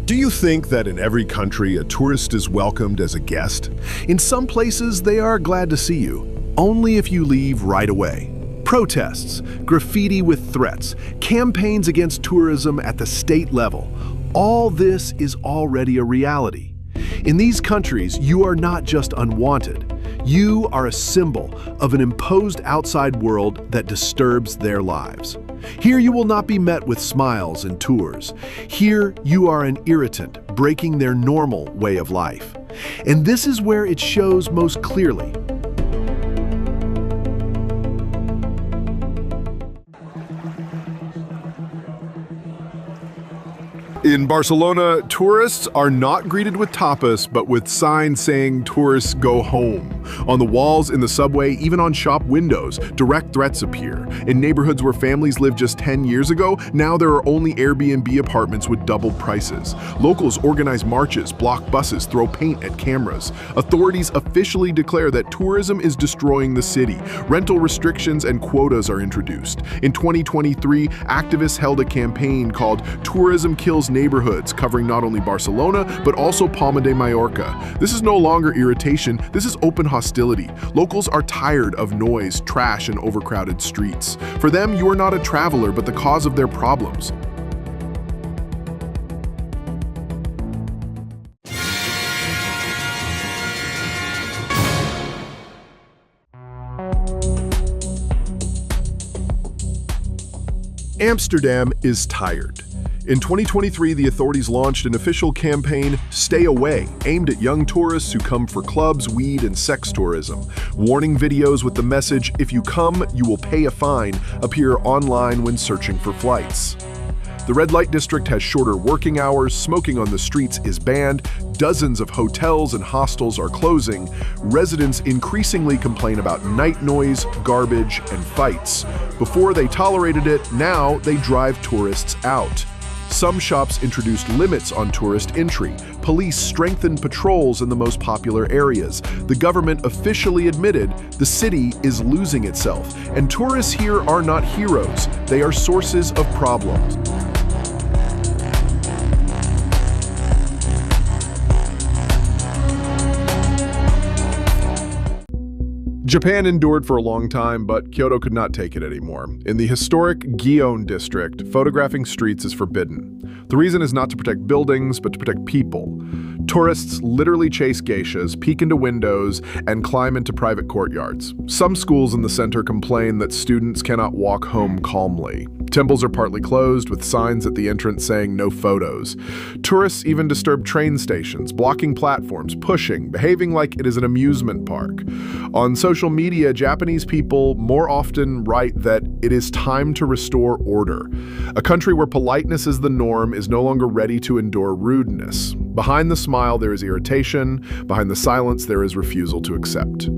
Do you think that in every country a tourist is welcomed as a guest? In some places, they are glad to see you, only if you leave right away. Protests, graffiti with threats, campaigns against tourism at the state level, all this is already a reality. In these countries, you are not just unwanted. You are a symbol of an imposed outside world that disturbs their lives. Here you will not be met with smiles and tours. Here you are an irritant, breaking their normal way of life. And this is where it shows most clearly. In Barcelona, tourists are not greeted with tapas, but with signs saying tourists go home. On the walls, in the subway, even on shop windows, direct threats appear. In neighborhoods where families lived just 10 years ago, now there are only Airbnb apartments with double prices. Locals organize marches, block buses, throw paint at cameras. Authorities officially declare that tourism is destroying the city. Rental restrictions and quotas are introduced. In 2023, activists held a campaign called Tourism Kills Neighborhoods, covering not only Barcelona, but also Palma de Mallorca. This is no longer irritation, this is open hostility. Locals are tired of noise, trash, and overcrowded streets. For them, you are not a traveler, but the cause of their problems. Amsterdam is tired. In 2023, the authorities launched an official campaign, Stay Away, aimed at young tourists who come for clubs, weed, and sex tourism. Warning videos with the message, "If you come, you will pay a fine," appear online when searching for flights. The red light district has shorter working hours, smoking on the streets is banned, dozens of hotels and hostels are closing. Residents increasingly complain about night noise, garbage, and fights. Before they tolerated it, now they drive tourists out. Some shops introduced limits on tourist entry. Police strengthened patrols in the most popular areas. The government officially admitted the city is losing itself, and tourists here are not heroes. They are sources of problems. Japan endured for a long time, but Kyoto could not take it anymore. In the historic Gion district, photographing streets is forbidden. The reason is not to protect buildings, but to protect people. Tourists literally chase geishas, peek into windows, and climb into private courtyards. Some schools in the center complain that students cannot walk home calmly. Temples are partly closed, with signs at the entrance saying no photos. Tourists even disturb train stations, blocking platforms, pushing, behaving like it is an amusement park. On social media, Japanese people more often write that it is time to restore order. A country where politeness is the norm is no longer ready to endure rudeness. Behind the smile, there is irritation. Behind the silence, there is refusal to accept.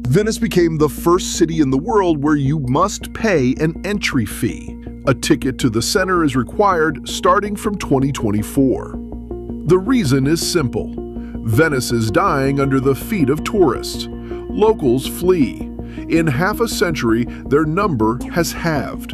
Venice became the first city in the world where you must pay an entry fee. A ticket to the center is required starting from 2024. The reason is simple. Venice is dying under the feet of tourists. Locals flee. In half a century, their number has halved.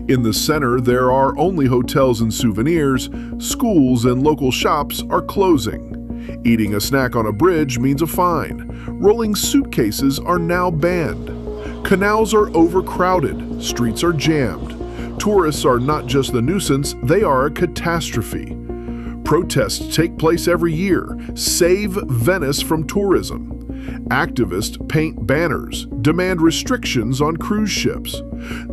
In the center, there are only hotels and souvenirs. Schools and local shops are closing. Eating a snack on a bridge means a fine. Rolling suitcases are now banned. Canals are overcrowded. Streets are jammed. Tourists are not just the nuisance, they are a catastrophe. Protests take place every year. Save Venice from tourism. Activists paint banners, demand restrictions on cruise ships.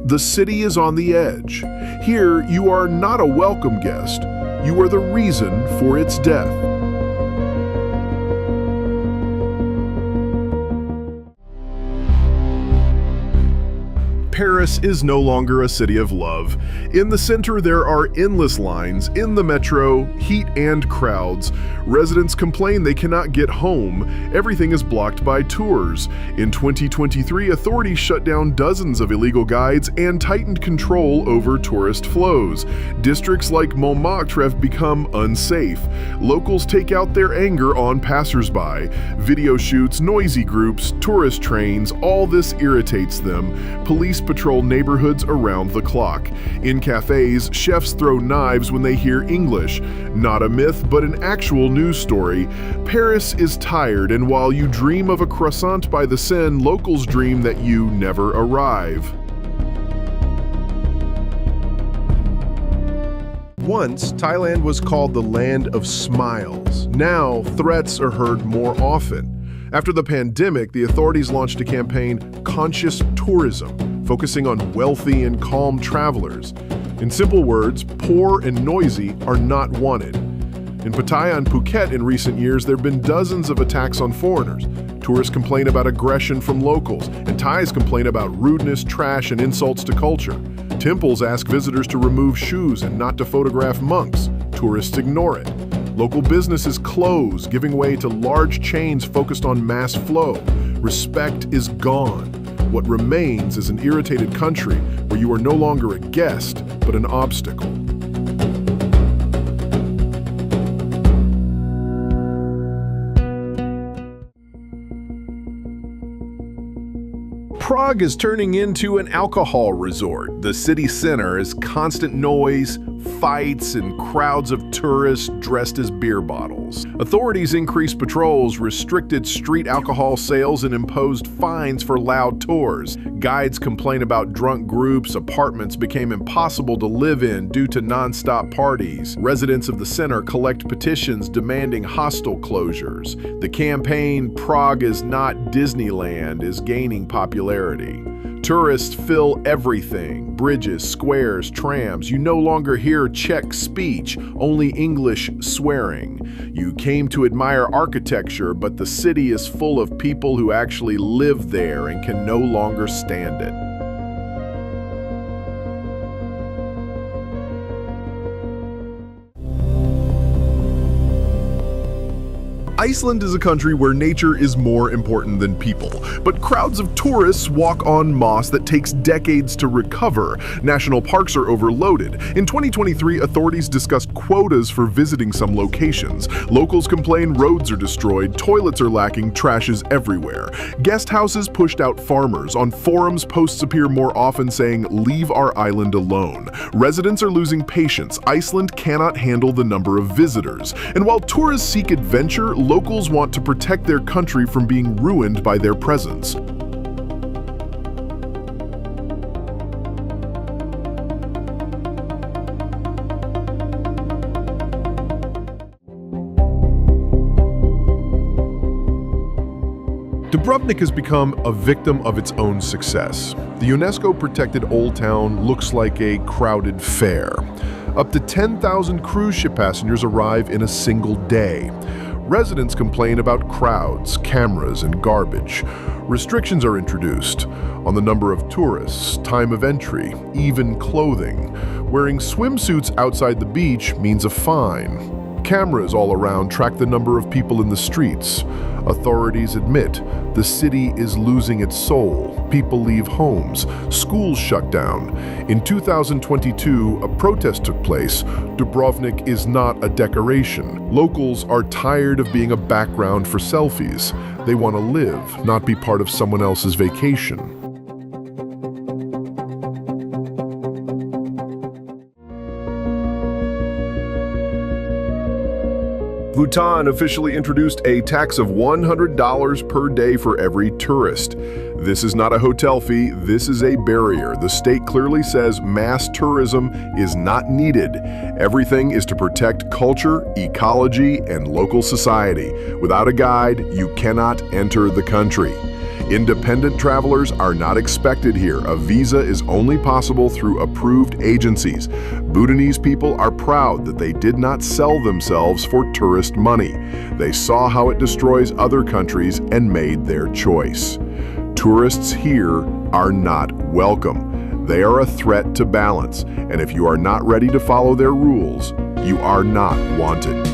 The city is on the edge. Here, you are not a welcome guest. You are the reason for its death. Paris is no longer a city of love. In the center, there are endless lines. In the metro, heat and crowds. Residents complain they cannot get home. Everything is blocked by tours. In 2023, authorities shut down dozens of illegal guides and tightened control over tourist flows. Districts like Montmartre have become unsafe. Locals take out their anger on passersby. Video shoots, noisy groups, tourist trains, all this irritates them. Police patrol neighborhoods around the clock. In cafes, chefs throw knives when they hear English. Not a myth, but an actual news story. Paris is tired, and while you dream of a croissant by the Seine, locals dream that you never arrive. Once, Thailand was called the land of smiles. Now, threats are heard more often. After the pandemic, the authorities launched a campaign, Conscious Tourism, focusing on wealthy and calm travelers. In simple words, poor and noisy are not wanted. In Pattaya and Phuket in recent years, there have been dozens of attacks on foreigners. Tourists complain about aggression from locals, and Thais complain about rudeness, trash, and insults to culture. Temples ask visitors to remove shoes and not to photograph monks. Tourists ignore it. Local businesses close, giving way to large chains focused on mass flow. Respect is gone. What remains is an irritated country where you are no longer a guest, but an obstacle. Prague is turning into an alcohol resort. The city center is constant noise, fights, and crowds of tourists dressed as beer bottles. Authorities increased patrols, restricted street alcohol sales, and imposed fines for loud tours. Guides complain about drunk groups. Apartments became impossible to live in due to non-stop parties. Residents of the center collect petitions demanding hostel closures. The campaign, Prague is not Disneyland, is gaining popularity. Tourists fill everything, bridges, squares, trams. You no longer hear Czech speech, only English swearing. You came to admire architecture, but the city is full of people who actually live there and can no longer stand it. Iceland is a country where nature is more important than people, but crowds of tourists walk on moss that takes decades to recover. National parks are overloaded. In 2023, authorities discussed quotas for visiting some locations. Locals complain roads are destroyed, toilets are lacking, trash is everywhere. Guest houses pushed out farmers. On forums, posts appear more often saying, "Leave our island alone." Residents are losing patience. Iceland cannot handle the number of visitors. And while tourists seek adventure, locals want to protect their country from being ruined by their presence. Dubrovnik has become a victim of its own success. The UNESCO-protected Old Town looks like a crowded fair. Up to 10,000 cruise ship passengers arrive in a single day. Residents complain about crowds, cameras, and garbage. Restrictions are introduced on the number of tourists, time of entry, even clothing. Wearing swimsuits outside the beach means a fine. Cameras all around track the number of people in the streets. Authorities admit the city is losing its soul. People leave homes. Schools shut down. In 2022, a protest took place. Dubrovnik is not a decoration. Locals are tired of being a background for selfies. They want to live, not be part of someone else's vacation. Bhutan officially introduced a tax of $100 per day for every tourist. This is not a hotel fee, this is a barrier. The state clearly says mass tourism is not needed. Everything is to protect culture, ecology, and local society. Without a guide, you cannot enter the country. Independent travelers are not expected here. A visa is only possible through approved agencies. Bhutanese people are proud that they did not sell themselves for tourist money. They saw how it destroys other countries and made their choice. Tourists here are not welcome. They are a threat to balance, and if you are not ready to follow their rules, you are not wanted.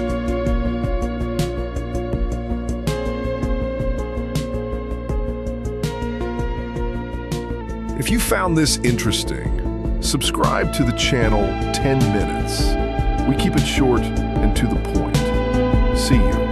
If you found this interesting, subscribe to the channel 10 Minutes. We keep it short and to the point. See you.